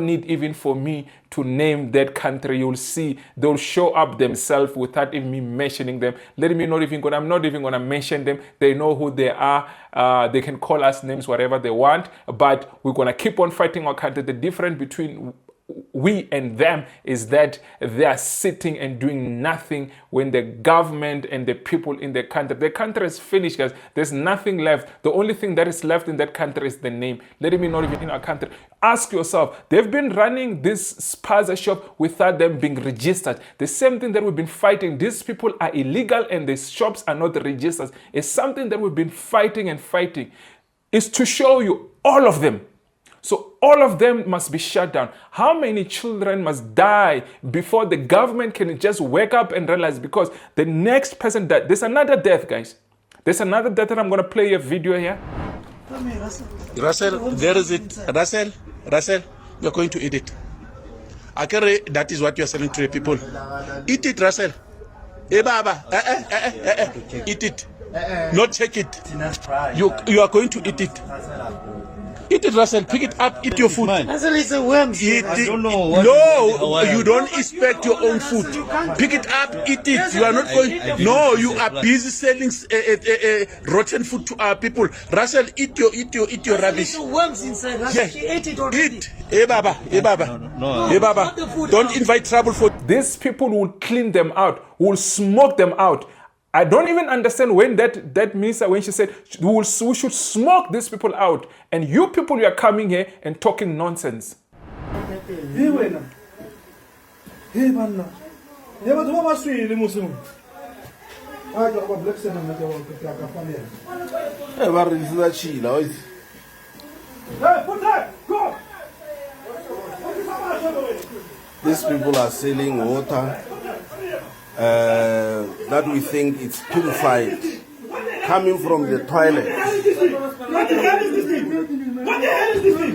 need even for me to name that country. You'll see they'll show up themselves without even me mentioning them. I'm not even gonna mention them. They know who they are. They can call us names, whatever they want, but we're gonna keep on fighting our country. The difference between we and them is that they are sitting and doing nothing when the government and the people in the country is finished, guys. There's nothing left. The only thing that is left in that country is the name. Let me not even in our country. Ask yourself, they've been running this spaza shop without them being registered. The same thing that we've been fighting. These people are illegal and the shops are not registered. It's something that we've been fighting and fighting. It's to show you all of them. So all of them must be shut down. How many children must die before the government can just wake up and realize? Because the next person died. There's another death, guys. There's another death, and I'm going to play a video here. Russell, there is it. Russell, you're going to eat it. Akere, that is what you're selling to the people. Eat it, Russell. Hey, Baba. Eat it. Not take it. You are going to eat it. Eat it, Russell. Pick it up. Eat your food. Russell is a worm. I don't know. No, you don't expect your own food. Pick it up. Eat it. You are not going. No, you are busy selling rotten food to our people. Russell, eat your rubbish. Worms inside. Russell, she ate it already. Eat. Hey, Baba. Hey, Baba. No. Hey, Baba. Don't invite trouble for. These people will clean them out. Will smoke them out. I don't even understand when that means when she said we should smoke these people out, and you people, you are coming here and talking nonsense. These people are selling water that we think it's purified, coming from the toilet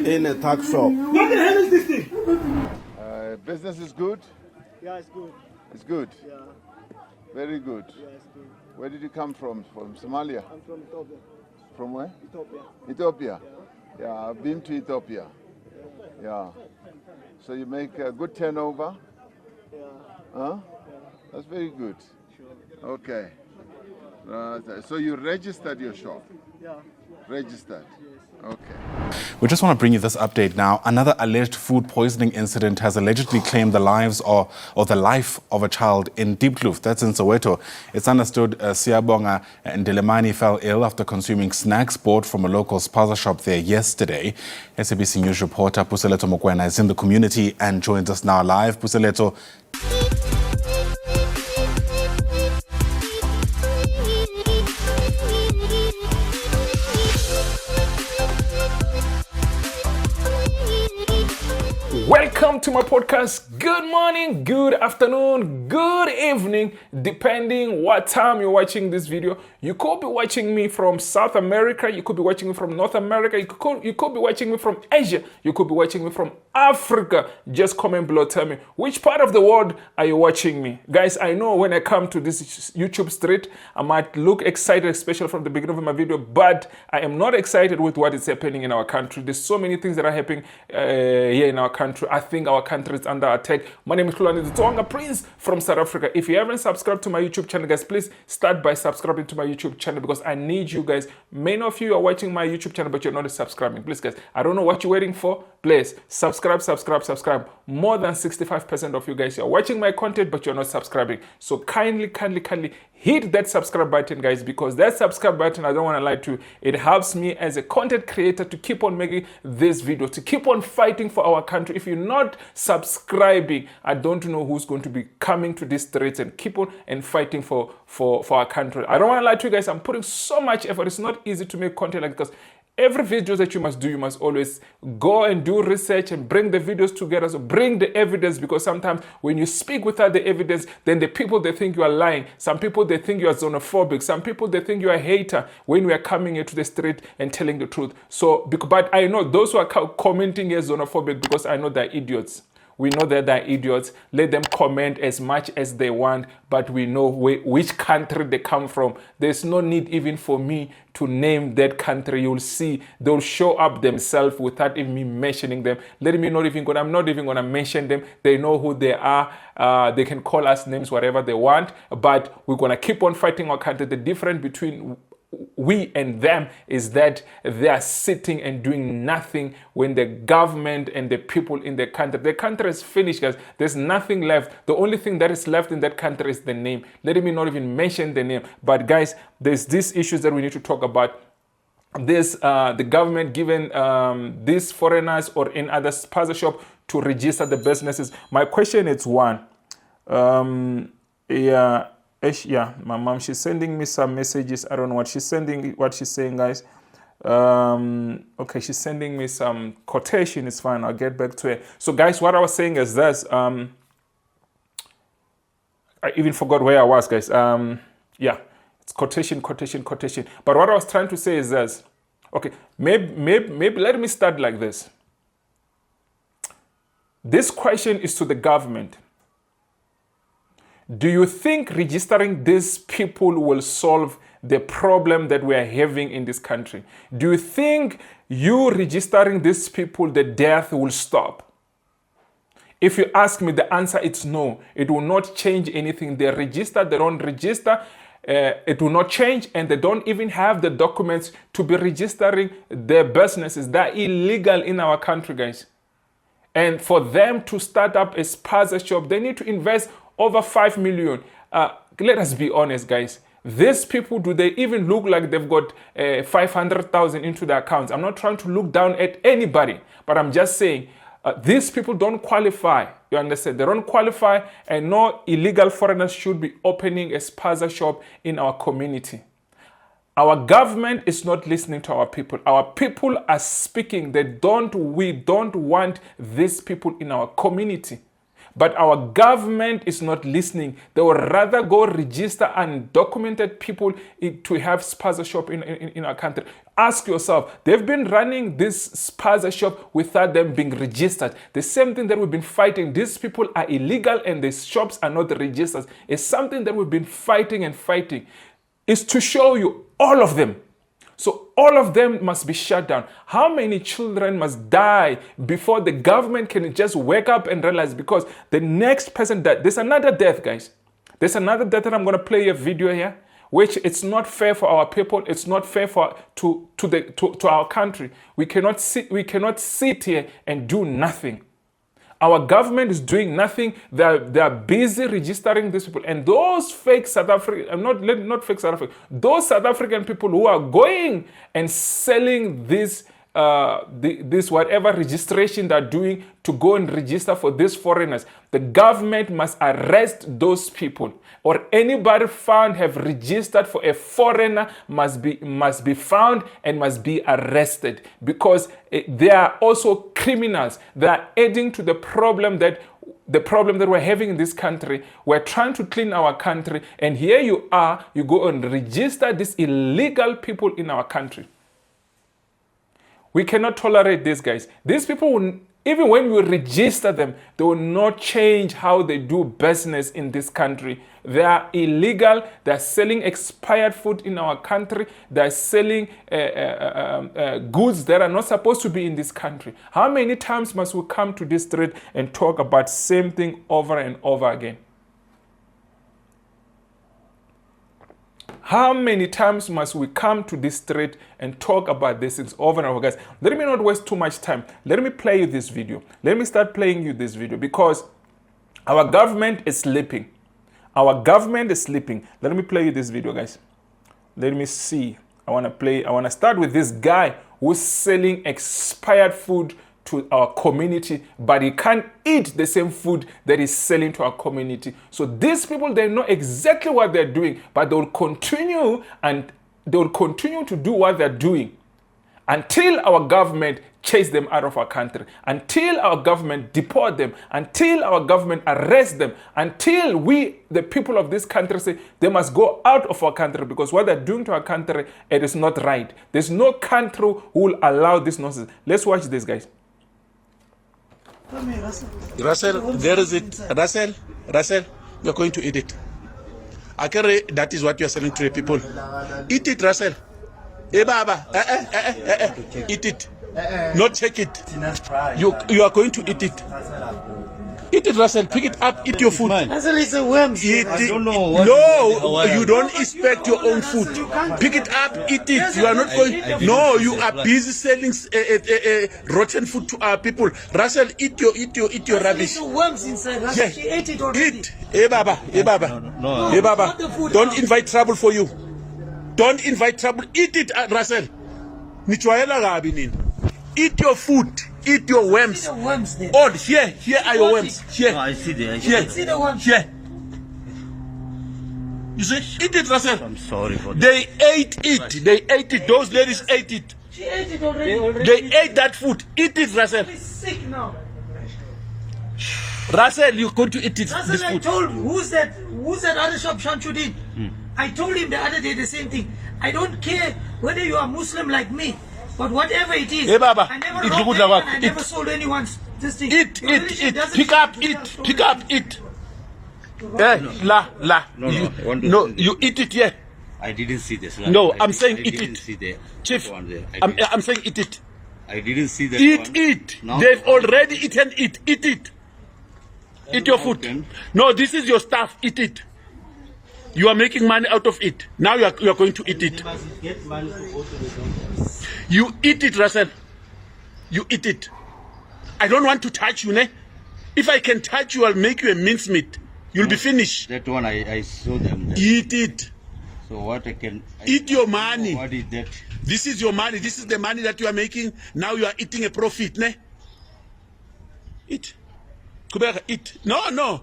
in a tuck shop. What the hell is this thing? Business is good? Yeah, it's good. It's good? Yeah. Very good. Yeah, it's good. Where did you come from? From Somalia? I'm from Ethiopia. From where? Ethiopia. Ethiopia? Yeah, I've been to Ethiopia. Yeah. So you make a good turnover? Yeah. Huh? That's very good. Okay. So you registered your shop? Yeah. Registered? Okay. We just want to bring you this update now. Another alleged food poisoning incident has allegedly claimed the lives or the life of a child in Diepkloof. That's in Soweto. It's understood Siyabonga and Hlulani fell ill after consuming snacks bought from a local spaza shop there yesterday. SABC News reporter Puseleto Mokwena is in the community and joins us now live. Puseleto. Welcome to my podcast. Good morning, good afternoon, good evening, depending what time you're watching this video. You could be watching me from South America, you could be watching me from North America, you could be watching me from Asia, you could be watching me from Africa. Just comment below, tell me which part of the world are you watching me. Guys, I know when I come to this YouTube street, I might look excited, especially from the beginning of my video, but I am not excited with what is happening in our country. There's so many things that are happening here in our country. I think our country is under attack. My name is Hlulani, the Tsonga Prince from South Africa. If you haven't subscribed to my YouTube channel, guys, please start by subscribing to my YouTube channel because I need you guys. Many of you are watching my YouTube channel, but you're not subscribing. Please, guys, I don't know what you're waiting for. Please subscribe. More than 65% of you guys are watching my content, but you're not subscribing. So kindly hit that subscribe button, guys, because that subscribe button, I don't want to lie to you, it helps me as a content creator to keep on making this video, to keep on fighting for our country. If you're not subscribing, I don't know who's going to be coming to these streets and keep on and fighting for our country. I don't want to lie to you guys. I'm putting so much effort. It's not easy to make content like this. Every video that you must do, you must always go and do research and bring the videos together. So bring the evidence, because sometimes when you speak without the evidence, then the people, they think you are lying. Some people, they think you are xenophobic. Some people, they think you are a hater when we are coming into the street and telling the truth. So, but I know those who are commenting as xenophobic, because I know they're idiots. We know that they're idiots. Let them comment as much as they want, but we know which country they come from. There's no need even for me to name that country. You'll see they'll show up themselves without even me mentioning them. I'm not even going to mention them. They know who they are. They can call us names, whatever they want, but we're going to keep on fighting our country. The difference between we and them is that they are sitting and doing nothing when the government and the people in the country is finished, guys. There's nothing left. The only thing that is left in that country is the name. Let me not even mention the name. But guys, there's these issues that we need to talk about. This the government giving these foreigners or in other sponsorship to register the businesses. My question is one. Yeah, my mom, she's sending me some messages. I don't know what she's saying, guys. Okay, she's sending me some quotation. It's fine. I'll get back to it. So, guys, what I was saying is this. I even forgot where I was, guys. Yeah, it's quotation. But what I was trying to say is this. Okay, maybe let me start like this. This question is to the government. Do you think registering these people will solve the problem that we are having in this country? Do you think you registering these people, the death will stop? If you ask me, the answer is no. It will not change anything. They register, they don't register. It will not change, and they don't even have the documents to be registering their businesses. They're illegal in our country, guys. And for them to start up a spaza shop, they need to invest over 5 million. Let us be honest, guys. These people, do they even look like they've got 500,000 into their accounts? I'm not trying to look down at anybody, but I'm just saying these people don't qualify. You understand? They don't qualify, and no illegal foreigners should be opening a spaza shop in our community. Our government is not listening to our people. Our people are speaking. We don't want these people in our community. But our government is not listening. They would rather go register undocumented people to have spaza shop in our country. Ask yourself, they've been running this spaza shop without them being registered. The same thing that we've been fighting. These people are illegal and the shops are not registered. It's something that we've been fighting. It's to show you all of them. So all of them must be shut down. How many children must die before the government can just wake up and realize? Because the next person died. There's another death, guys. There's another death that I'm going to play a video here, which it's not fair for our people. It's not fair to our country. We cannot sit here and do nothing. Our government is doing nothing. They are busy registering these people. And those fake South African, not fake South African, those South African people who are going and selling this whatever registration they're doing to go and register for these foreigners, the government must arrest those people. Or anybody found have registered for a foreigner must be found and must be arrested, because they are also criminals. They are adding to the problem that we're having in this country. We're trying to clean our country, and here you are, you go and register these illegal people in our country. We cannot tolerate this, guys. These people will, even when we register them, they will not change how they do business in this country. They are illegal. They are selling expired food in our country. They are selling goods that are not supposed to be in this country. How many times must we come to this street and talk about same thing over and over again? How many times must we come to this street and talk about these things over and over, guys? Let me not waste too much time. Let me play you this video. Let me start playing you this video, because our government is sleeping. Our government is sleeping. Let me play you this video, guys. Let me see. I want to start with this guy who's selling expired food to our community, but he can't eat the same food that he's selling to our community. So these people, they know exactly what they're doing, but they'll continue to do what they're doing until our government chase them out of our country, until our government deport them, until our government arrest them, until we, the people of this country, say they must go out of our country, because what they're doing to our country, it is not right. There's no country who will allow this nonsense. Let's watch this, guys. Come here, Russell. Russell, there is it. Russell, you're going to eat it. Akere, that is what you are selling to the people. Eat it, Russell. Eh, Baba. Eat it. Not check it. You are going to eat it. Eat it, Russell. Pick it up. Eat your food. Russell is a worm. Eat I it. don't know what No, you don't expect your own food. Pick it up, eat it. You are not going. No, you are busy selling rotten food to our people. Russell, eat your rubbish. Russell, worms inside. Russell, Yeah. she ate it already. Eat. Hey Baba. No. Hey Baba. Not the food Don't now. invite trouble for you. Don't invite trouble. Eat it, Russell. Nichwaela gabi nini. Eat your food. Eat your worms. See the worms there. Oh, here are your worms. No, Here. I see there. Here. See the worms. Here. You see? Eat it, Russell. I'm sorry for that. They ate it. They ate it. Those ladies ate it. She ate it already. They ate that food. Eat it, Russell. She's sick now. Russell, you're going to eat it. This Russell, I food. told who's that other shop Shamsuddin? I told him the other day the same thing. I don't care whether you are Muslim like me, but whatever it is, Hey, Baba, I never eat robbed good anyone, lawak. I Eat. never sold anyone's this thing. Eat, Your religion eat. doesn't Pick up, teach you eat. to Pick steal. up, eat. Eh, la. No, You, I want to no, see you eat it here. I didn't see this. No, I I'm saying eat didn't it. see the Chief, one there. I'm saying eat it. I didn't see that Eat one. it. No. They've already eaten it. Eat it. Eat your food. Okay. No, this is your stuff. Eat it. You are making money out of it. Now you are going to eat it. You eat it, Russell. You eat it. I don't want to touch you, ne? If I can touch you, I'll make you a mincemeat. You'll be finished. That one I saw them there. Eat it. So what I can Eat your money. What is that? This is your money. This is the money that you are making. Now you are eating a profit, ne? Eat. Kubeka, eat. No.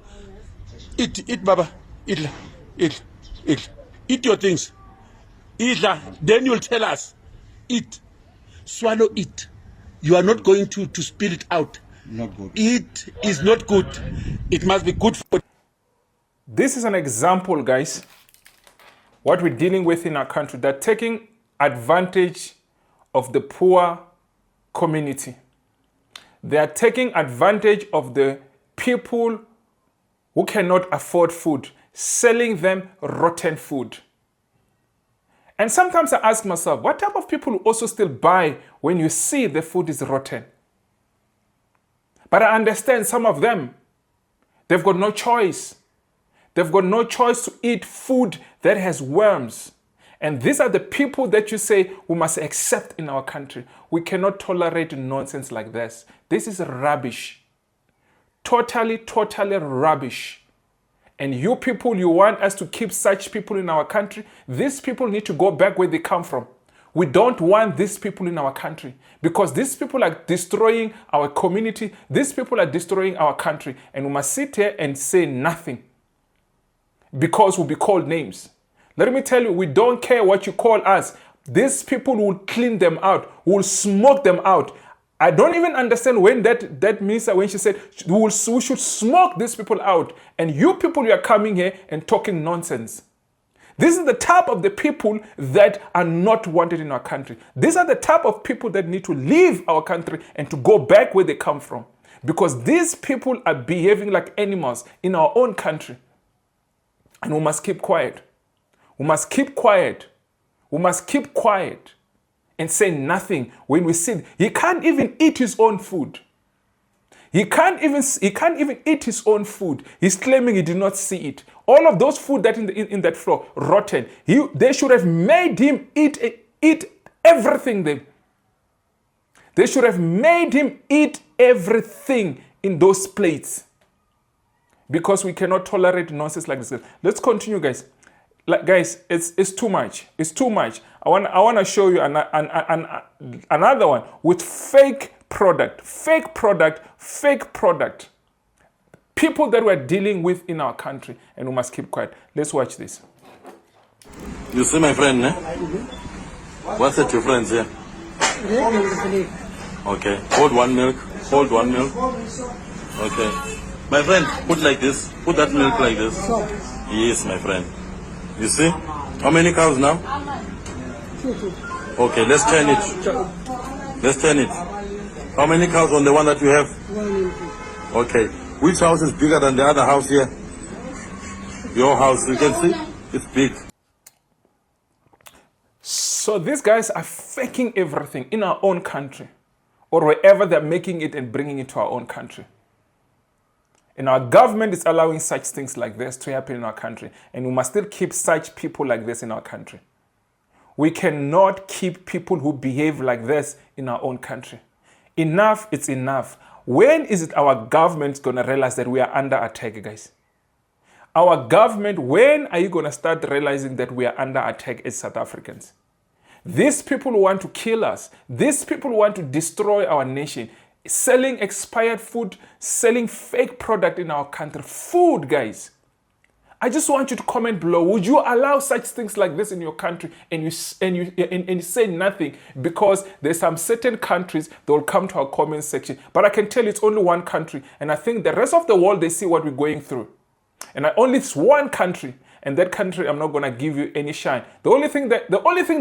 Eat, Baba. Eat. Eat your things. Eat. Then you'll tell us. Eat. Swallow it. You are not going to spill it out. Not good. It is not good. It must be good for. This is an example, guys, what we're dealing with in our country. They're taking advantage of the poor community. They are taking advantage of the people who cannot afford food, selling them rotten food. And sometimes I ask myself, what type of people also still buy when you see the food is rotten? But I understand some of them, they've got no choice. They've got no choice to eat food that has worms. And these are the people that you say we must accept in our country. We cannot tolerate nonsense like this. This is rubbish. Totally rubbish. And you people, you want us to keep such people in our country? These people need to go back where they come from. We don't want these people in our country because these people are destroying our community. These people are destroying our country. And we must sit here and say nothing because we'll be called names. Let me tell you, we don't care what you call us. These people will clean them out, will smoke them out. I don't even understand when that minister, when she said, we should smoke these people out. And you people, you are coming here and talking nonsense. This is the type of the people that are not wanted in our country. These are the type of people that need to leave our country and to go back where they come from. Because these people are behaving like animals in our own country. And we must keep quiet. We must keep quiet. We must keep quiet and say nothing when we see. He can't even eat his own food. He can't even eat his own food. He's claiming he did not see it. All of those food that in that floor, rotten. They should have made him eat everything. They should have made him eat everything in those plates. Because we cannot tolerate nonsense like this. Let's continue, guys. Guys, it's too much. It's too much. I want to show you another one with fake product. People that we're dealing with in our country, and we must keep quiet. Let's watch this. You see my friend, eh? What's it, your friends here? Okay. Hold one milk. Okay. My friend, put like this. Put that milk like this. Yes, my friend. You see? How many cows now? Okay, let's turn it. How many cows on the one that you have? Okay. Which house is bigger than the other house here? Your house, you can see? It's big. So these guys are faking everything in our own country or wherever they're making it and bringing it to our own country. And our government is allowing such things like this to happen in our country. And we must still keep such people like this in our country. We cannot keep people who behave like this in our own country. Enough, it's enough. When is it our government going to realize that we are under attack, guys? Our government, when are you going to start realizing that we are under attack as South Africans? These people want to kill us. These people want to destroy our nation. Selling expired food, selling fake product in our country. Food, guys. I just want you to comment below. Would you allow such things like this in your country and you say nothing? Because there's some certain countries that will come to our comment section. But I can tell you it's only one country. And I think the rest of the world, they see what we're going through. And it's one country. And that country, I'm not going to give you any shine. The only thing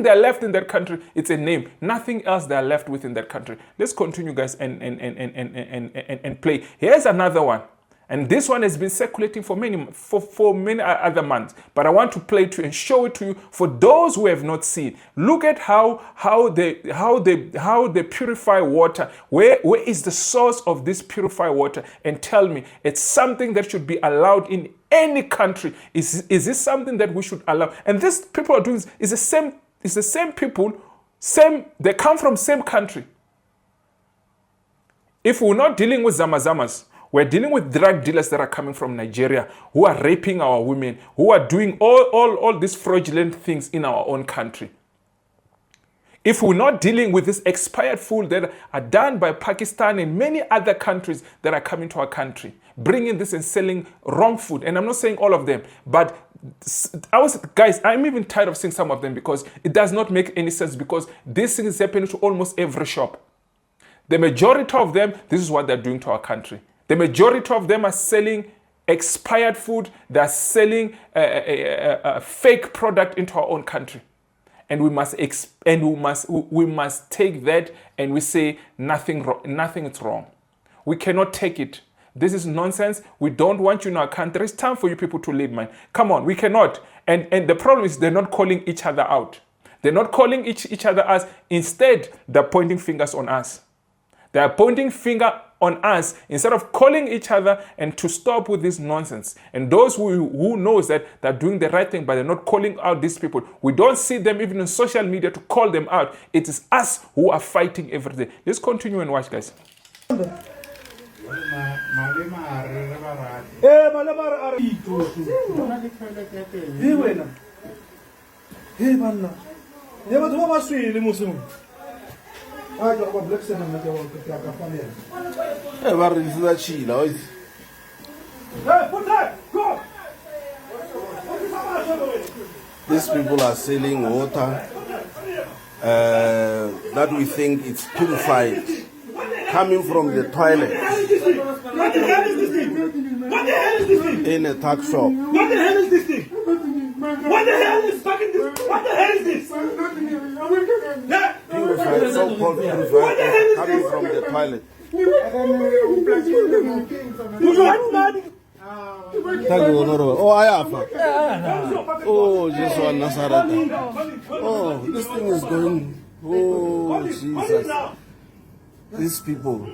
they're left in that country, it's a name. Nothing else they're left with in that country. Let's continue, guys, and play. Here's another one. And this one has been circulating for many other months. But I want to play it to and show it to you for those who have not seen. Look at how they purify water. Where is the source of this purified water? And tell me, it's something that should be allowed in any country. Is this something that we should allow? And this people are doing is the same people, they come from same country. If we're not dealing with zamazamas, we're dealing with drug dealers that are coming from Nigeria, who are raping our women, who are doing all these fraudulent things in our own country. If we're not dealing with this expired food that are done by Pakistan and many other countries that are coming to our country, bringing this and selling wrong food, and I'm not saying all of them, but guys, I'm even tired of seeing some of them because it does not make any sense, because this thing is happening to almost every shop. The majority of them, this is what they're doing to our country. The majority of them are selling expired food. They're selling a fake product into our own country, and we must take that and we say nothing is wrong. We cannot take it. This is nonsense. We don't want you in our country. It's time for you people to leave, man. Come on, we cannot. And the problem is they're not calling each other out. They're not calling each other out. Instead, they're pointing fingers on us. They are pointing finger on us instead of calling each other and to stop with this nonsense. And those who knows that they're doing the right thing, but they're not calling out these people. We don't see them even on social media to call them out. It is us who are fighting every day. Let's continue and watch, guys. These people are selling water that we think it's purified, coming from the toilet What the hell is this thing? What the hell is this thing? in a tuck shop. What the hell is this thing? What the hell is fucking this? What the hell is this? Yeah. Purified, so-called purified, coming from the toilet. Do you want money? Oh, Ayafa. Oh, this one, Nazareth. Oh, this thing is going. Oh, Jesus. These people.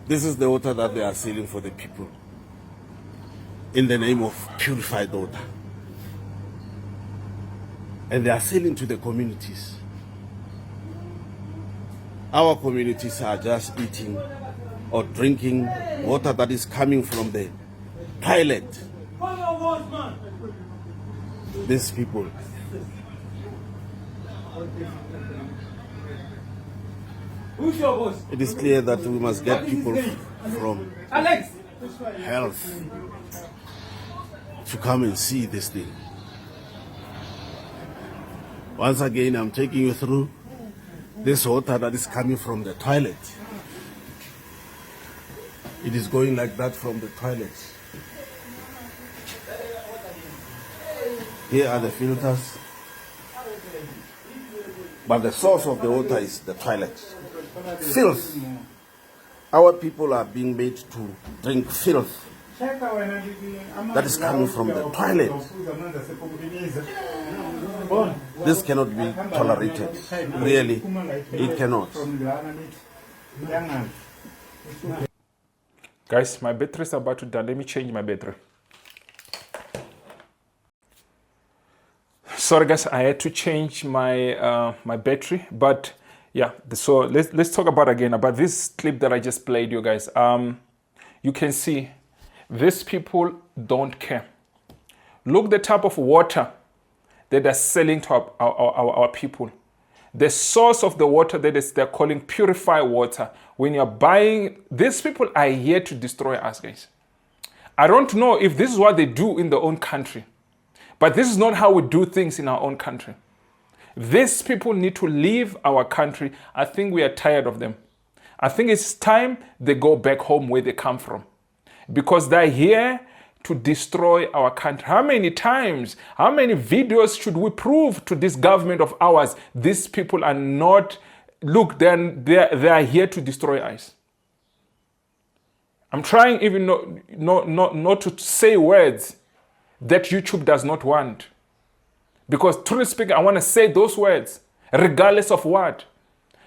This is the water that they are selling for the people in the name of purified water. And they are selling to the communities. Our communities are just eating or drinking water that is coming from the toilet. These people. It is clear that we must get people from health to come and see this thing. Once again, I'm taking you through this water that is coming from the toilet. It is going like that from the toilet. Here are the filters. But the source of the water is the toilet. Filth. Our people are being made to drink filth that is coming from the toilet. This cannot be tolerated. Really, it cannot. Guys, my battery is about to die. Let me change my battery. Sorry guys, I had to change my my battery, but yeah, so let's talk about this clip that I just played you guys. You can see these people don't care. Look the type of water that they're selling to our people. The source of the water that they're calling purified water. When you're buying, these people are here to destroy us, guys. I don't know if this is what they do in their own country, but this is not how we do things in our own country. These people need to leave our country. I think we are tired of them. I think it's time they go back home where they come from, because they're here to destroy our country. How many times, how many videos should we prove to this government of ours? These people are not, look, they are here to destroy us. I'm trying even not to say words that YouTube does not want. Because truly speaking, I want to say those words, regardless of what.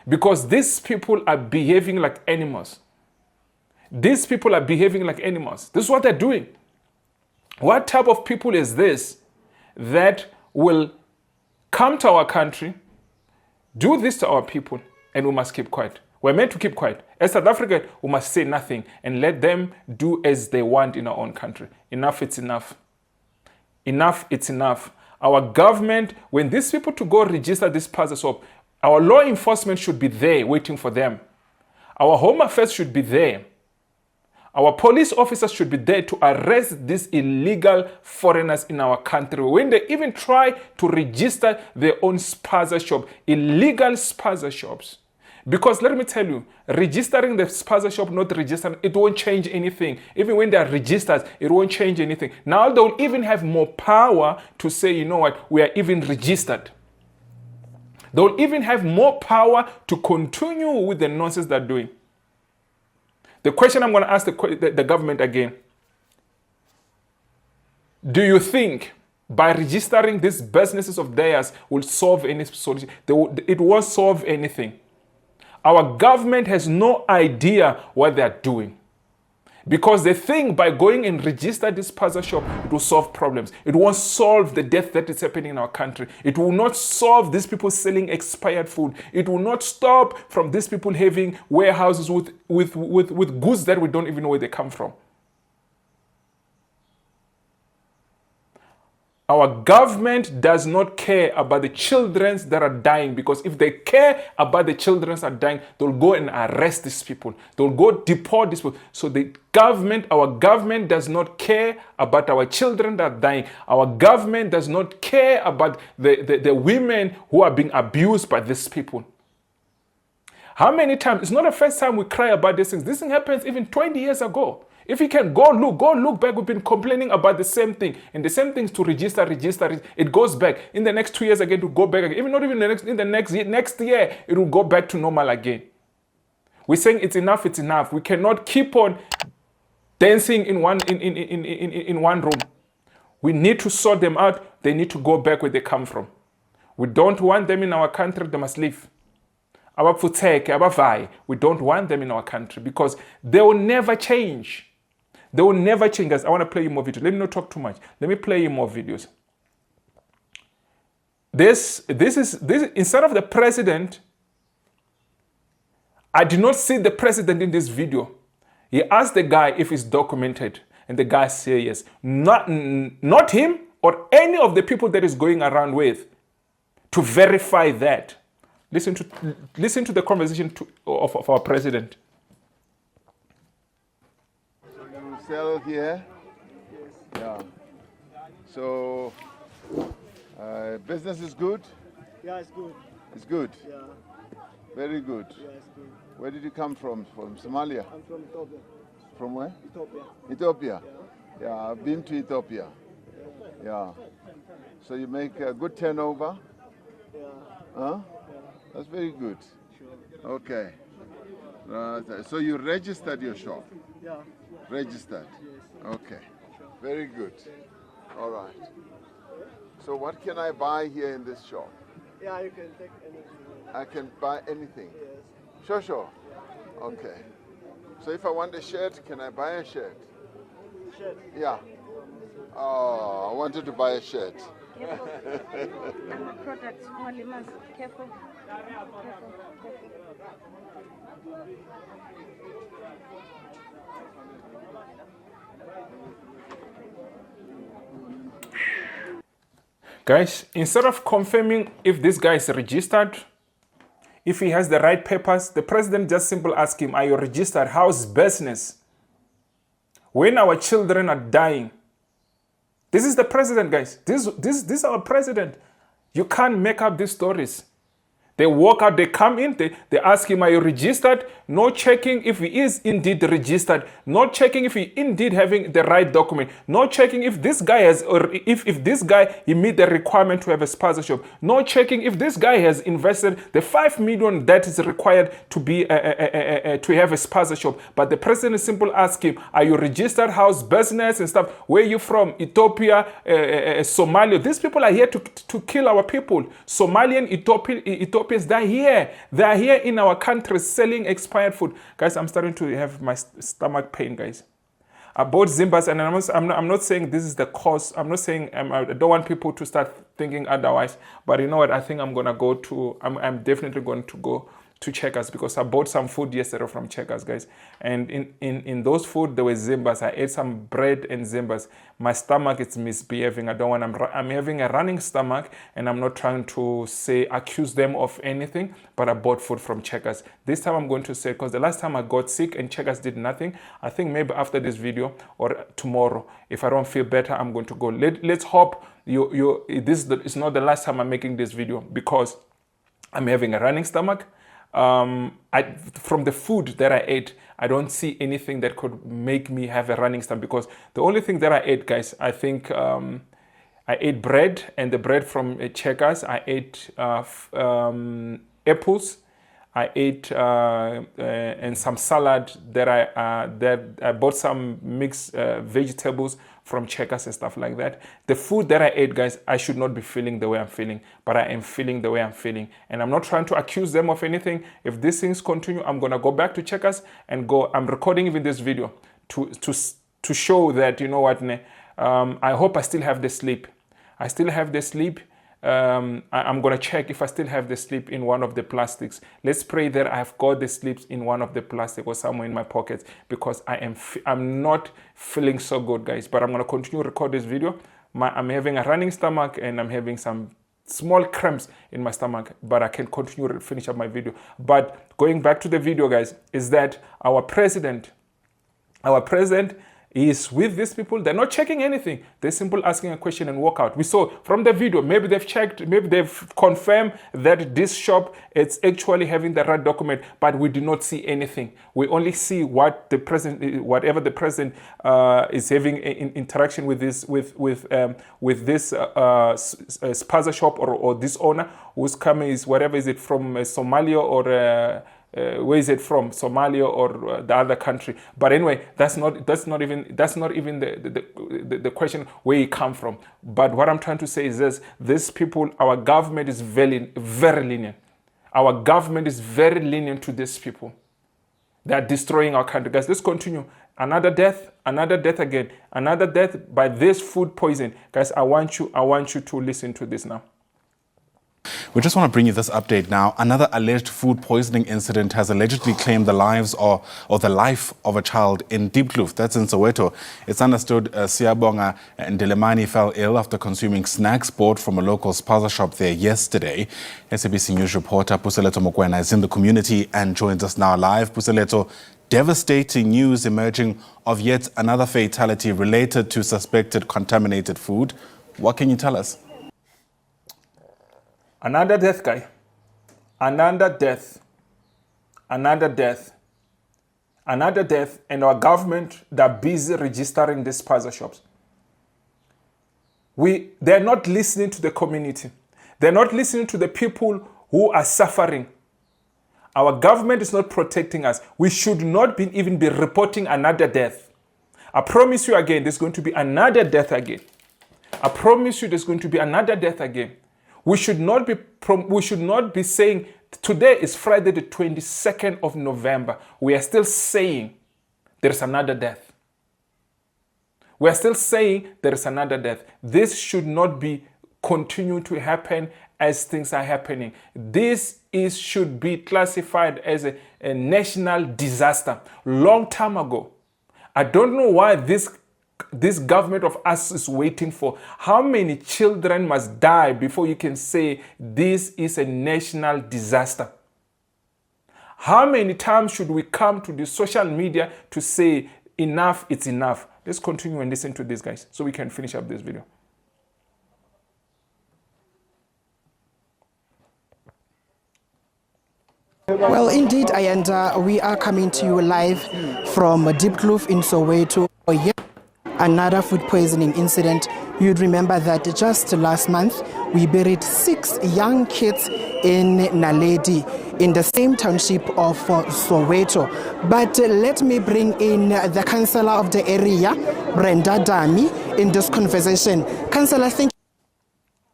Because these people are behaving like animals. These people are behaving like animals. This is what they're doing. What type of people is this that will come to our country, do this to our people, and we must keep quiet? We're meant to keep quiet. As South African, we must say nothing and let them do as they want in our own country. Enough, it's enough. Enough, it's enough. Our government, when these people to go register this parcels of, our law enforcement should be there waiting for them. Our home affairs should be there. Our police officers should be there to arrest these illegal foreigners in our country. When they even try to register their own spaza shop, illegal spaza shops. Because let me tell you, registering the spaza shop, not registering, it won't change anything. Even when they are registered, it won't change anything. Now they'll even have more power to say, you know what, we are even registered. They'll even have more power to continue with the nonsense they're doing. The question I'm going to ask the government again. Do you think by registering these businesses of theirs will solve any solution? It won't solve anything. Our government has no idea what they're doing. Because they think by going and register this parcel shop, it will solve problems. It won't solve the death that is happening in our country. It will not solve these people selling expired food. It will not stop from these people having warehouses with goods that we don't even know where they come from. Our government does not care about the children that are dying, because if they care about the children that are dying, they'll go and arrest these people. They'll go deport these people. So our government does not care about our children that are dying. Our government does not care about the women who are being abused by these people. How many times? It's not the first time we cry about these things. This thing happens even 20 years ago. If you can go look back, we've been complaining about the same thing. And the same things to register, it goes back. In the next 2 years again to go back again. Even not even in the next year, it will go back to normal again. We're saying it's enough, it's enough. We cannot keep on dancing in one room. We need to sort them out. They need to go back where they come from. We don't want them in our country, they must leave. We don't want them in our country because they will never change. They will never change. Guys, I want to play you more videos. Let me not talk too much. Let me play you more videos. This instead of the president, I did not see the president in this video. He asked the guy if it's documented, and the guy said yes. Not him or any of the people that is going around with to verify that. Listen to the conversation of our president. So you sell here? Yeah. So business is good? Yeah, it's good. It's good? Yeah. Very good. Yeah, it's good. Where did you come from? From Somalia? I'm from Ethiopia. From where? Ethiopia. Ethiopia? Yeah, I've been to Ethiopia. Yeah. So you make a good turnover? Yeah. Huh? Yeah. That's very good. Okay. So you registered your shop? Yeah. Registered? Okay. Very good. All right. So what can I buy here in this shop? Yeah, you can take anything. I can buy anything? Yes. Sure, sure. Okay. So if I want a shirt, can I buy a shirt? Shirt? Yeah. Oh, I wanted to buy a shirt. Careful. I'm a product. Only months. Careful. Guys, instead of confirming if this guy is registered, if he has the right papers, the president just simply ask him, are you registered? How's business? When our children are dying. This is the president, guys. This is our president. You can't make up these stories. They walk out, they come in, they ask him, are you registered? No checking if he is indeed registered. No checking if he indeed having the right document. No checking if this guy has, or if this guy, he meet the requirement to have a sponsorship. No checking if this guy has invested the 5 million that is required to be to have a sponsorship. But the president simply ask him, are you registered? How's business and stuff? Where are you from? Ethiopia, Somalia. These people are here to kill our people. Somalian, Ethiopians, they're here. They're here in our country selling expired food. Guys, I'm starting to have my stomach pain, guys. I bought Zimbas, and I'm not saying this is the cause. I'm not saying I don't want people to start thinking otherwise. But you know what? I think I'm going to go to, I'm definitely going to go to Checkers, because I bought some food yesterday from Checkers, guys. And in those food, there were Zimbas. I ate some bread and Zimbas. My stomach is misbehaving. I'm having a running stomach, and I'm not trying to accuse them of anything, but I bought food from Checkers. This time I'm going to say, because the last time I got sick and Checkers did nothing, I think maybe after this video or tomorrow, if I don't feel better, I'm going to go. Let's hope it's not the last time I'm making this video, because I'm having a running stomach. From the food that I ate, I don't see anything that could make me have a running stomach, because the only thing that I ate, guys, I think I ate bread, and the bread from Checkers. I ate apples. I ate and some salad that I bought some mixed vegetables from Checkers and stuff like that. The food that I ate, guys, I should not be feeling the way I'm feeling, but I am feeling the way I'm feeling. And I'm not trying to accuse them of anything. If these things continue, I'm going to go back to Checkers and go. I'm recording even this video to show that, you know what, I hope I still have the sleep. I still have the sleep. I'm going to check if I still have the slip in one of the plastics. Let's pray that I've got the slips in one of the plastic or somewhere in my pockets, because I'm not feeling so good, guys. But I'm going to continue to record this video. I'm having a running stomach, and I'm having some small cramps in my stomach, but I can continue to finish up my video. But going back to the video, guys, is that our president is with these people. They're not checking anything. They're simply asking a question and walk out. We saw from the video, maybe they've checked, maybe they've confirmed that this shop is actually having the right document, but we do not see anything. We only see what the president, whatever the president is having in interaction with this, with this spaza shop or this owner who's coming, is whatever, is it from Somalia or where is it from, Somalia or the other country? But anyway, that's not even the question where he come from. But what I'm trying to say is this: these people, our government is very lenient. Our government is very lenient to these people. They are destroying our country, guys. Let's continue. Another death again, another death by this food poison, guys. I want you to listen to this now. We just want to bring you this update now. Another alleged food poisoning incident has allegedly claimed the lives or the life of a child in Diepkloof. That's in Soweto. It's understood Siabonga and Hlulani fell ill after consuming snacks bought from a local spaza shop there yesterday. SABC News reporter Puseleto Mokwena is in the community and joins us now live. Puseleto, devastating news emerging of yet another fatality related to suspected contaminated food. What can you tell us? Another death, guy. Another death. And our government, they're busy registering these spaza shops. They're not listening to the community. They're not listening to the people who are suffering. Our government is not protecting us. We should not even be reporting another death. I promise you again, there's going to be another death again. I promise you there's going to be another death again. We should not be saying, today is Friday the 22nd of November. We are still saying there is another death. We are still saying there is another death. This should not be continuing to happen as things are happening. This should be classified as a national disaster. Long time ago. I don't know why this government of us is waiting for. How many children must die before you can say this is a national disaster? How many times should we come to the social media to say enough, it's enough? Let's continue and listen to this, guys, so we can finish up this video. Well, indeed, Ayanda, we are coming to you live from Diepkloof in Soweto. Yet another food poisoning incident. You'd remember that just last month, we buried 6 young kids in Naledi in the same township of Soweto. But let me bring in the councillor of the area, Brenda Dami, in this conversation. Councillor, thank you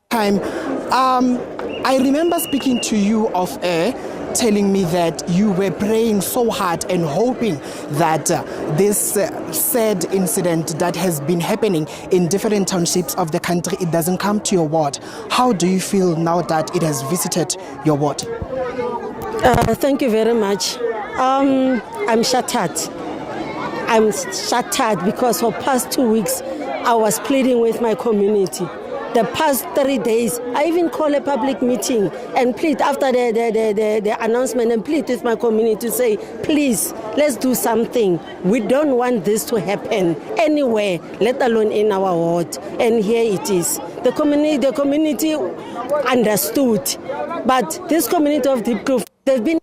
for your time. I remember speaking to you off air, telling me that you were praying so hard and hoping that this sad incident that has been happening in different townships of the country, it doesn't come to your ward. How do you feel now that it has visited your ward? Thank you very much. I'm shattered. I'm shattered because for past 2 weeks I was pleading with my community. The past 3 days, I even call a public meeting and plead after the announcement and plead with my community to say, please, let's do something. We don't want this to happen anywhere, let alone in our ward. And here it is. The community understood, but this community of Diepkloof, they've been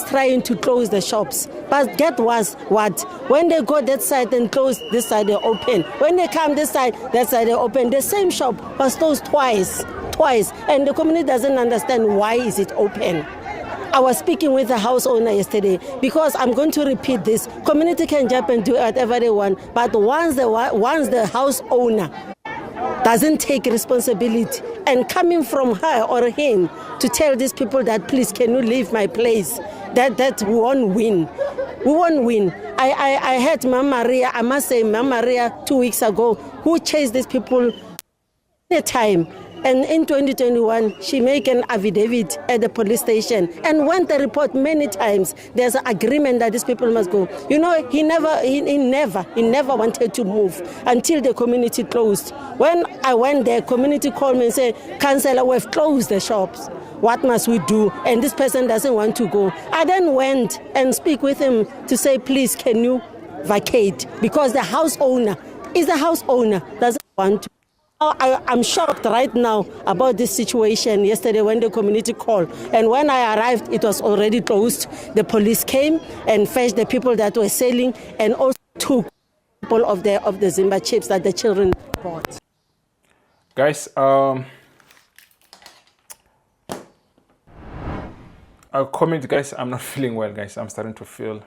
trying to close the shops. But get what? When they go that side and close, this side they open. When they come this side, that side they open. The same shop was closed twice. And the community doesn't understand why is it open. I was speaking with the house owner yesterday because I'm going to repeat this. Community can jump and do whatever they want, but once the house owner doesn't take responsibility and coming from her or him to tell these people that please can you leave my place, that we won't win. We won't win. I heard Mama Maria, I must say Mama Maria 2 weeks ago, who chased these people a time. And in 2021, she made an affidavit at the police station and went to report many times. There's an agreement that these people must go. You know, he never wanted to move until the community closed. When I went there, community called me and said, Councillor, we've closed the shops. What must we do? And this person doesn't want to go. I then went and speak with him to say, please, can you vacate? Because the house owner doesn't want to. I'm shocked right now about this situation yesterday when the community called. And when I arrived, it was already closed. The police came and fetched the people that were selling and also took people of the Zimba chips that the children bought. Guys, I'll comment, guys, I'm not feeling well, guys. I'm starting to feel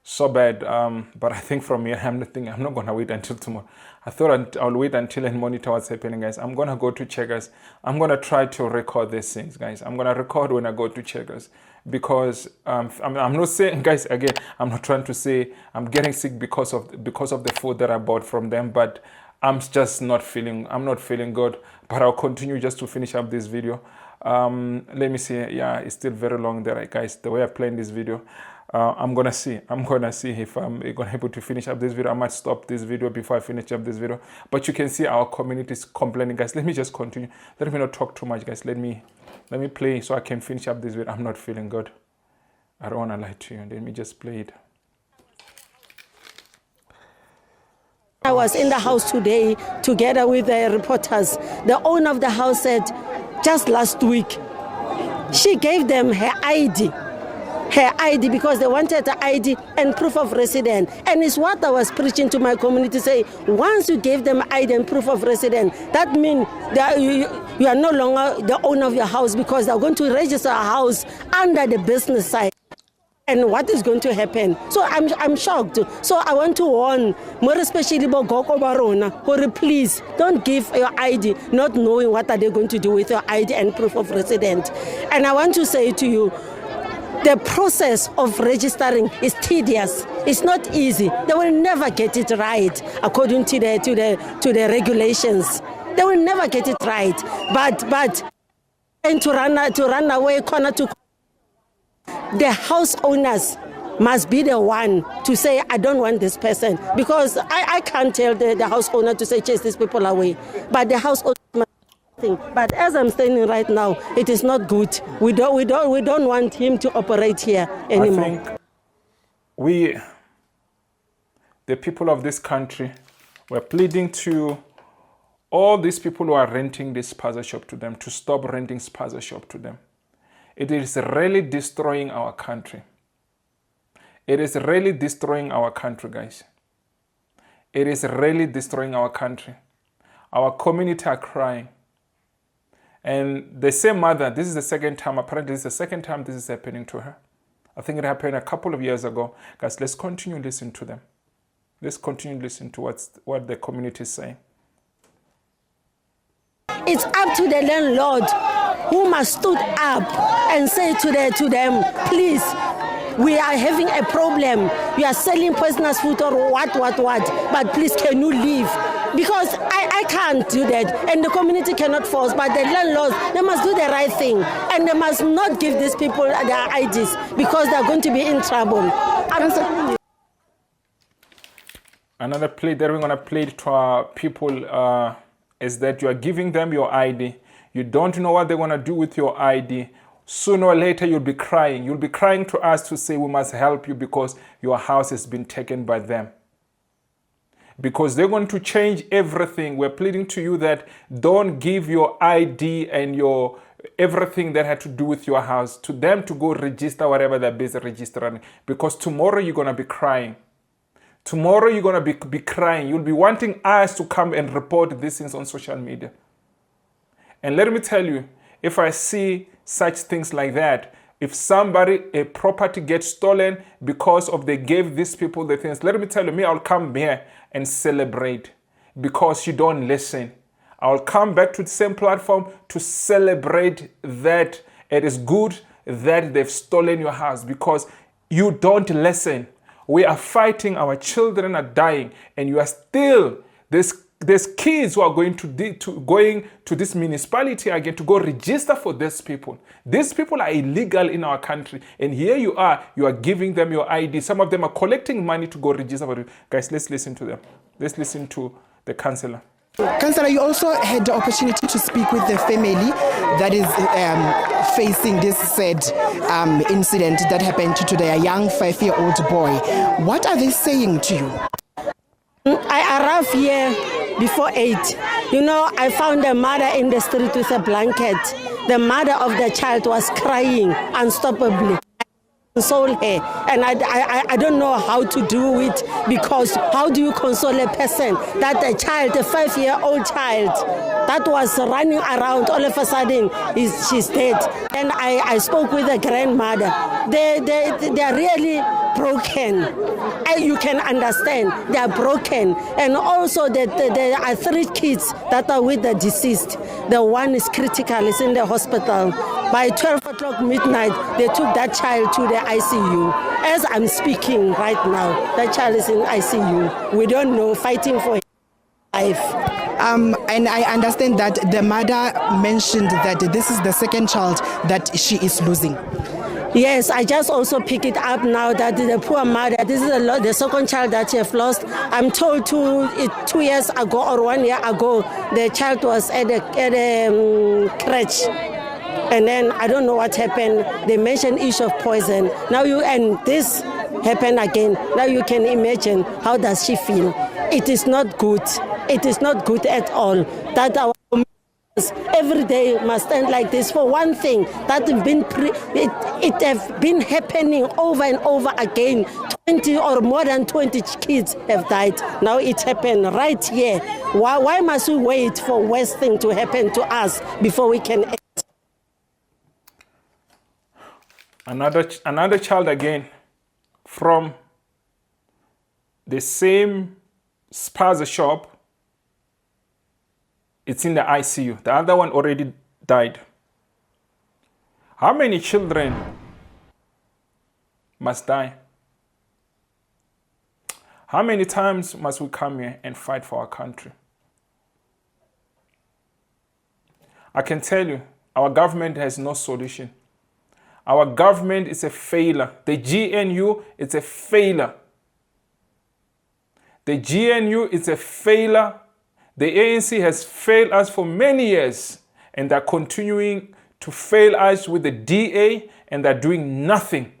so bad, but I think from here, I'm not going to wait until tomorrow. I thought I'll wait until and monitor what's happening, guys. I'm going to go to Checkers. I'm going to try to record these things, guys. I'm going to record when I go to Checkers because I'm not saying, guys, again, I'm not trying to say I'm getting sick because of the food that I bought from them, but I'm just not feeling good. But I'll continue just to finish up this video. Let me see. Yeah, it's still very long there, guys. The way I planned this video. I'm gonna see if I'm gonna able to finish up this video. I might stop this video before I finish up this video. But you can see our community is complaining, guys. Let me just continue. Let me not talk too much, guys. Let me play so I can finish up this video. I'm not feeling good. I don't wanna lie to you. Let me just play it. I was in the house today together with the reporters. The owner of the house said just last week she gave them her ID. her ID because they wanted the ID and proof of residence. And it's what I was preaching to my community, say, once you gave them ID and proof of residence, that means that you are no longer the owner of your house because they're going to register a house under the business side. And what is going to happen? So I'm shocked. So I want to warn, more especially Bogoko Barona, who please don't give your ID, not knowing what are they going to do with your ID and proof of residence. And I want to say to you, the process of registering is tedious. It's not easy. They will never get it right according to the regulations. They will never get it right. But and to run away corner to corner, the house owners must be the one to say, I don't want this person, because I can't tell the house owner to say, chase these people away. But the house owner must think. But as I'm standing right now, it is not good. We don't want him to operate here anymore. I think we, the people of this country, we're pleading to all these people who are renting this spaza shop to them to stop renting spaza shop to them. It is really destroying our country. It is really destroying our country, guys. It is really destroying our country. Our community are crying. And the same mother, this is the second time, apparently this is the second time this is happening to her. I think it happened a couple of years ago. Guys, let's continue listening to them. Let's continue listening to what the community is saying. It's up to the landlord who must stood up and say to them, please, we are having a problem. You are selling poisonous food or what, but please can you leave? Because I can't do that, and the community cannot force, but the landlords, they must do the right thing, and they must not give these people their IDs because they're going to be in trouble. Another plea that we're going to plead to our people is that you are giving them your ID. You don't know what they're going to do with your ID. Sooner or later, you'll be crying. You'll be crying to us to say we must help you because your house has been taken by them. Because they're going to change everything. We're pleading to you that don't give your ID and your everything that had to do with your house to them to go register whatever they're busy registering. Because tomorrow you're going to be crying. Tomorrow you're going to be crying. You'll be wanting us to come and report these things on social media. And let me tell you, if I see such things like that, if a property gets stolen because of they gave these people the things, let me tell you, I'll come here and celebrate because you don't listen. I'll come back to the same platform to celebrate that it is good that they've stolen your house because you don't listen. We are fighting, our children are dying, and you are still, there's kids who are going to this municipality again to go register for these people. These people are illegal in our country, and here you are giving them your ID. Some of them are collecting money to go register for it. Guys, let's listen to them. Let's listen to the councillor. Councillor, you also had the opportunity to speak with the family that is facing this sad incident that happened to their young 5-year-old boy. What are they saying to you? I arrived here before 8. You know, I found a mother in the street with a blanket. The mother of the child was crying unstoppably. Console her, and I don't know how to do it, because how do you console a person that a child, a 5-year-old child that was running around, all of a sudden she's dead? And I spoke with the grandmother. They are really broken. You can understand, they are broken. And also there are 3 kids that are with the deceased. The one is critical, is in the hospital. By 12 o'clock midnight, they took that child to the ICU. As I'm speaking right now, that child is in ICU. We don't know, fighting for his life. And I understand that the mother mentioned that this is the second child that she is losing. Yes, I just also pick it up now that the poor mother, this is the second child that she has lost. I'm told 2 years ago or 1 year ago, the child was at a crèche. And then I don't know what happened. They mentioned issue of poison. And this happened again. Now you can imagine, how does she feel? It is not good. It is not good at all that our every day must stand like this for one thing that have been it have been happening over and over again. 20 or more than 20 kids have died. Now it happened right here. Why must we wait for worse thing to happen to us before we can act? Another child again from the same spaza shop. It's in the ICU. The other one already died. How many children must die? How many times must we come here and fight for our country? I can tell you, our government has no solution. Our government is a failure. The GNU is a failure. The GNU is a failure. The ANC has failed us for many years, and they're continuing to fail us with the DA, and they're doing nothing.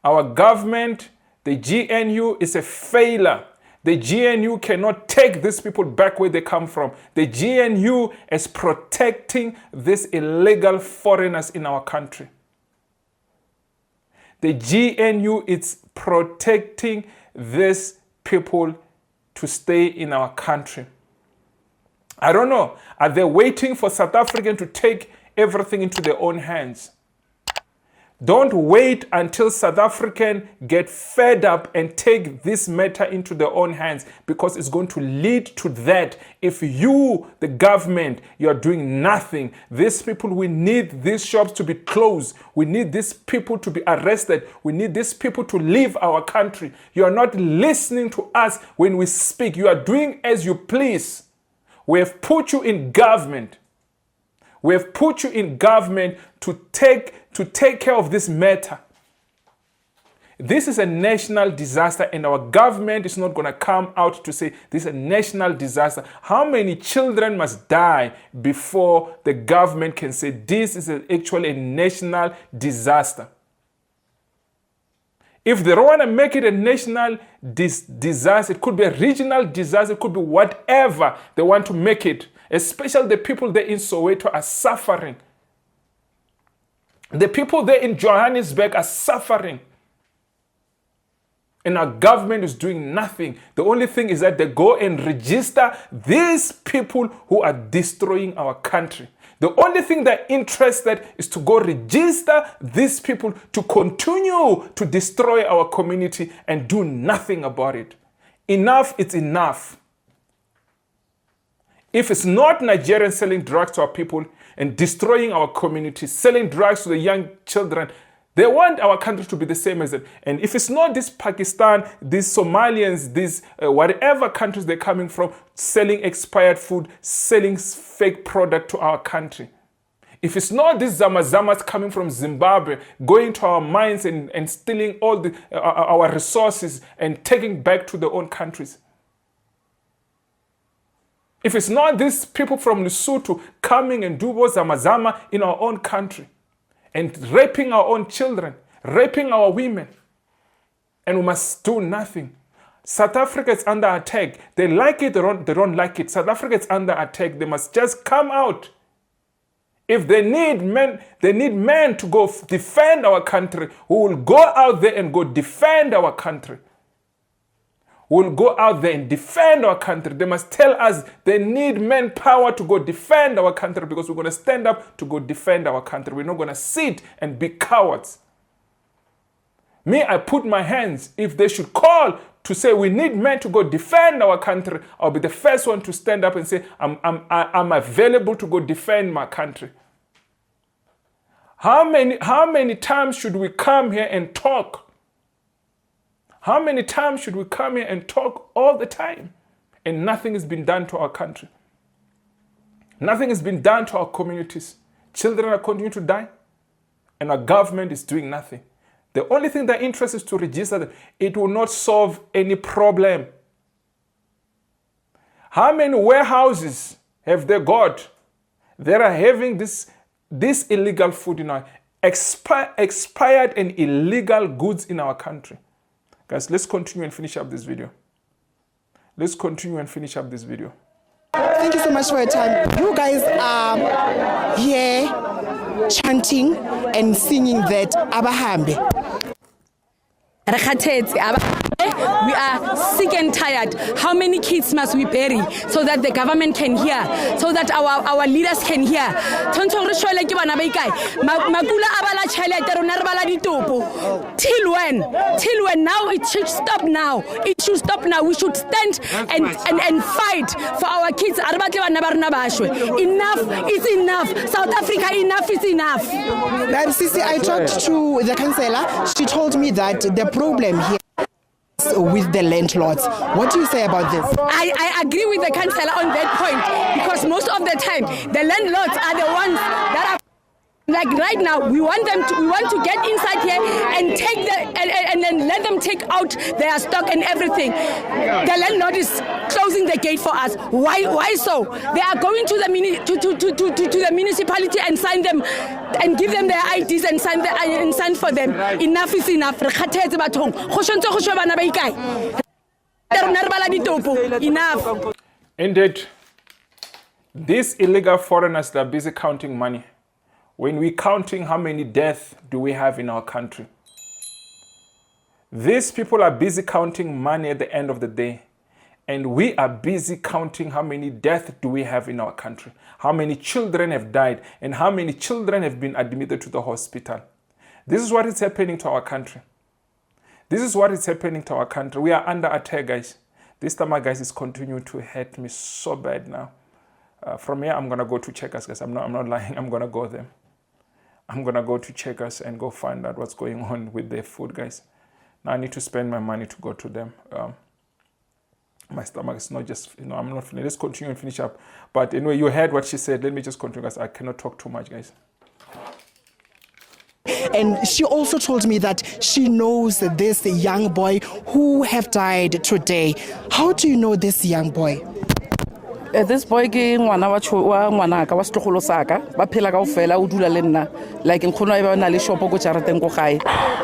Our government, the GNU, is a failure. The GNU cannot take these people back where they come from. The GNU is protecting these illegal foreigners in our country. The GNU is protecting these people to stay in our country. I don't know. Are they waiting for South African to take everything into their own hands? Don't wait until South African get fed up and take this matter into their own hands, because it's going to lead to that. If you, the government, you are doing nothing, these people, we need these shops to be closed. We need these people to be arrested. We need these people to leave our country. You are not listening to us when we speak. You are doing as you please. We have put you in government. We have put you in government to take care of this matter. This is a national disaster, and our government is not going to come out to say this is a national disaster. How many children must die before the government can say this is actually a national disaster? If they don't want to make it a national disaster, it could be a regional disaster, it could be whatever they want to make it. Especially the people there in Soweto are suffering. The people there in Johannesburg are suffering. And our government is doing nothing. The only thing is that they go and register these people who are destroying our country. The only thing they're interested is to go register these people to continue to destroy our community and do nothing about it. Enough is enough. If it's not Nigerians selling drugs to our people and destroying our community, selling drugs to the young children, they want our country to be the same as it. And if it's not this Pakistan, these Somalians, these whatever countries they're coming from, selling expired food, selling fake product to our country. If it's not these Zamazamas coming from Zimbabwe, going to our mines and stealing all our resources and taking back to their own countries. If it's not these people from Lesotho coming and do Zamazama in our own country and raping our own children, raping our women, and we must do nothing. South Africa is under attack. They like it, they don't like it. South Africa is under attack. They must just come out. If they need men to go defend our country, who will go out there and go defend our country. Will go out there and defend our country. They must tell us they need manpower to go defend our country, because we're going to stand up to go defend our country. We're not going to sit and be cowards. Me, I put my hands. If they should call to say we need men to go defend our country, I'll be the first one to stand up and say I'm available to go defend my country. How many times should we come here and talk? How many times should we come here and talk all the time and nothing has been done to our country? Nothing has been done to our communities. Children are continuing to die and our government is doing nothing. The only thing that interests is to register them. It will not solve any problem. How many warehouses have they got that are having this illegal food in our expired and illegal goods in our country? Guys, let's continue and finish up this video. Let's continue and finish up this video. thank you so much for your time. You guys are here chanting and singing that Abahambe. We are sick and tired. How many kids must we bury so that the government can hear, so that our leaders can hear? Till when? Till when? Now it should stop now. It should stop now. We should stand and fight for our kids. Enough is enough. South Africa, enough is enough. Sisi, I talked to the councillor. She told me that the problem here with the landlords. What do you say about this? I agree with the councillor on that point, because most of the time the landlords are the ones that are like right now. We want to get inside here and take and then let them take out their stock and everything. The landlord is closing the gate for us. Why so? They are going to the municipality and sign them and give them their IDs and sign for them. Enough is enough. Enough. Indeed, these illegal foreigners that are busy counting money. When we're counting how many deaths do we have in our country, these people are busy counting money at the end of the day. And we are busy counting how many deaths do we have in our country, how many children have died, and how many children have been admitted to the hospital. This is what is happening to our country. This is what is happening to our country. We are under attack, guys. This time, guys, is continuing to hurt me so bad now. From here, I'm going to go to Checkers, guys. I'm not lying. I'm going to go there. I'm going to go to Checkers and go find out what's going on with their food, guys. Now I need to spend my money to go to them. My stomach is not just, I'm not finished. Let's continue and finish up. But anyway, you heard what she said. Let me just continue, guys. I cannot talk too much, guys. And she also told me that she knows this young boy who have died today. How do you know this young boy? This boy ke ngwana wa ngwana ka wa setlogolo saka ba phela ka ofela o dula le nna like nkgono e ba na le shop go jarateng go gae,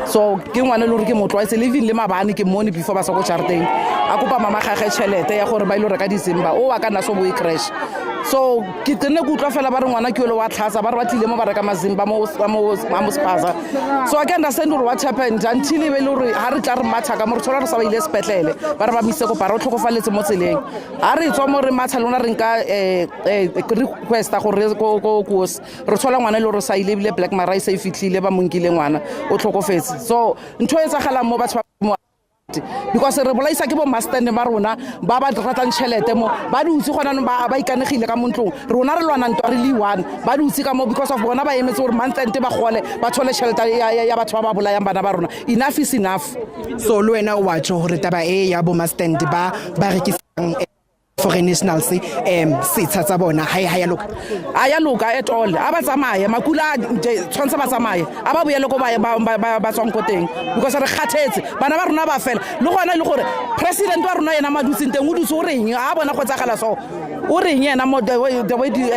so ke ngwana le re ke motho wa se living le mabane ke mone before ba sa go jarateng a kopa mama gage tšhelete ya gore ba ile reka dizimba o wa kana so boy crash. So ke tene go utlwa fela ba re ngwana ke yo le wa tlhasa ba re ba tlile mo ba reka mazimba mo spaza. So I can understand what happened until e be le re ha re tla re matha ka mo re thola re sa ba ile sepetlele ba re ba mise go para o tlhokofaletse mo tseleng ha re tswa mo re matha lona re nka request go re thola ngwana le re sa ile bile black mara se fitlhile ba monkile ngwana o tlhokofetse. So ntho e tsagalang mo batho because re bolaisa ke bo master ne ba rona ba ratang tšhelete mo ba dutse gona ba ikanegile ka montlong rona re lwana ntwa re le one ba dutse ka mo because of bona ba emetse gore month end ba gole ba thole tšhelete ya batho ba bolayang bana ba rona. Enough is enough. So le wena o wa tšo gore taba e ya bo master ba rekisang foreign nationals setsha tsa bona ha ya loka at all. Aba tsamaye makula tshwantse ba tsamaye aba boele go ba tswang ko teng because re kgathetse bana ba rona ba fela le gona le gore president wa rona yena madutseng teng o dutse o reng a bona go tsagala so o reng yena mo the way di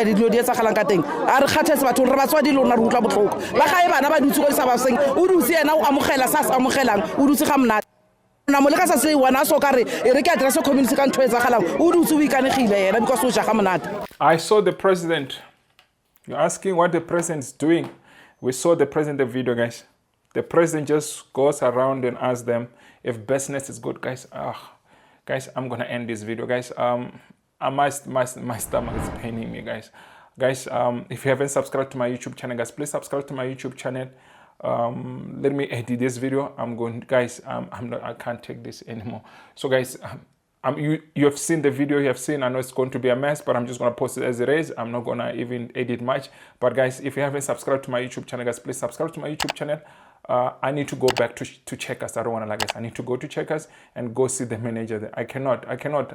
tsagalang ka teng a re kgathetse batho re ba tswa di lona re utlwa botlhoko ba gae bana ba dutse go isa ba seng o dutse yena o amogela sa sa amogelang o dutse ga mna na mo le ka sa se wana so ka re re ke address community ka ntwe tsagalang o dutse o ikanegile yena because o ja ga monate. I saw the president. You're asking what the president is doing. We saw the president video, guys. The president just goes around and asks them if business is good, guys. Guys, I'm gonna end this video, guys. My stomach is paining me, guys. Guys, if you haven't subscribed to my YouTube channel, guys, please subscribe to my YouTube channel. Let me edit this video. I can't take this anymore. So guys, you have seen the video, you have seen, I know it's going to be a mess, but I'm just going to post it as it is. I'm not going to even edit much. But guys, if you haven't subscribed to my YouTube channel, guys, please subscribe to my YouTube channel. I need to go back to Checkers. I don't want to I need to go to Checkers and go see the manager there. I cannot.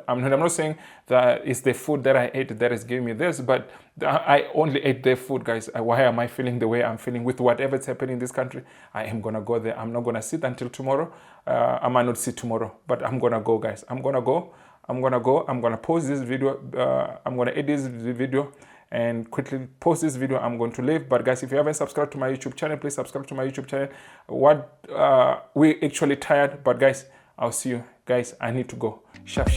I'm not saying that it's the food that I ate that is giving me this, but I only ate their food, guys. Why am I feeling the way I'm feeling with whatever's happening in this country? I am going to go there. I'm not going to sit until tomorrow. I might not sit tomorrow, but I'm going to go, guys. I'm going to go. I'm going to post this video. I'm going to edit this video and quickly post this video. I'm going to leave, but guys, if you haven't subscribed to my YouTube channel, please subscribe to my YouTube channel. We're actually tired, but guys, I'll see you guys. I need to go. Sharp.